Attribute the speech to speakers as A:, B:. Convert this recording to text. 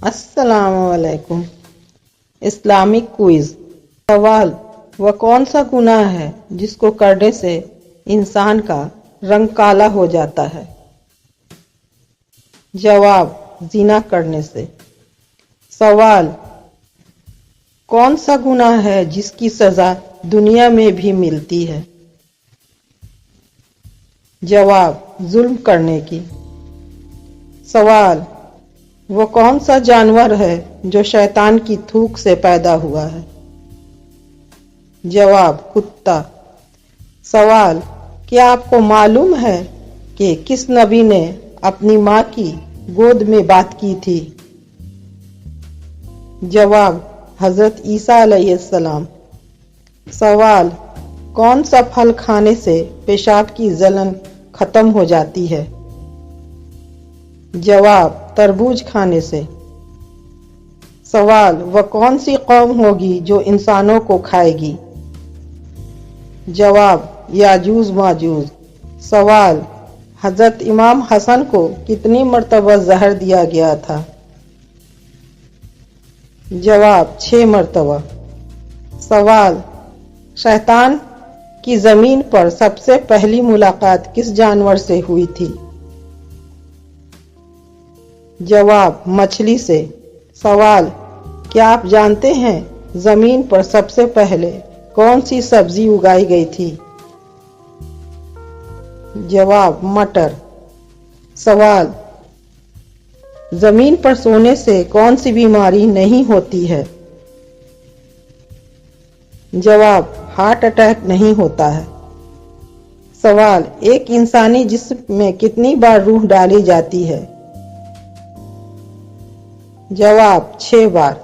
A: अस्सलामुअलैकुम। Islamic quiz. सवाल: वह कौन सा गुनाह है जिसको करने से इंसान का रंग काला हो जाता है? जवाब: जिना करने से। सवाल: कौन सा गुनाह है जिसकी सजा दुनिया में भी मिलती है? जवाब: जुल्म करने की। सवाल: वो कौन सा जानवर है जो शैतान की थूक से पैदा हुआ है? जवाब: कुत्ता। सवाल: क्या आपको मालूम है कि किस नबी ने अपनी माँ की गोद में बात की थी? जवाब: हजरत ईसा अलैहिस्सलाम। सवाल: कौन सा फल खाने से पेशाब की जलन खत्म हो जाती है? जवाब: तरबूज खाने से। सवाल: वह कौन सी कौम होगी जो इंसानों को खाएगी? जवाब: याजूज माजूज। सवाल: हजरत इमाम हसन को कितनी मर्तबा जहर दिया गया था? जवाब: 6 मर्तबा। सवाल: शैतान की जमीन पर सबसे पहली मुलाकात किस जानवर से हुई थी? जवाब: मछली से। सवाल: क्या आप जानते हैं जमीन पर सबसे पहले कौन सी सब्जी उगाई गई थी? जवाब: मटर। सवाल: जमीन पर सोने से कौन सी बीमारी नहीं होती है? जवाब: हार्ट अटैक नहीं होता है। सवाल: एक इंसानी जिस्म में कितनी बार रूह डाली जाती है? जवाब: 6 बार।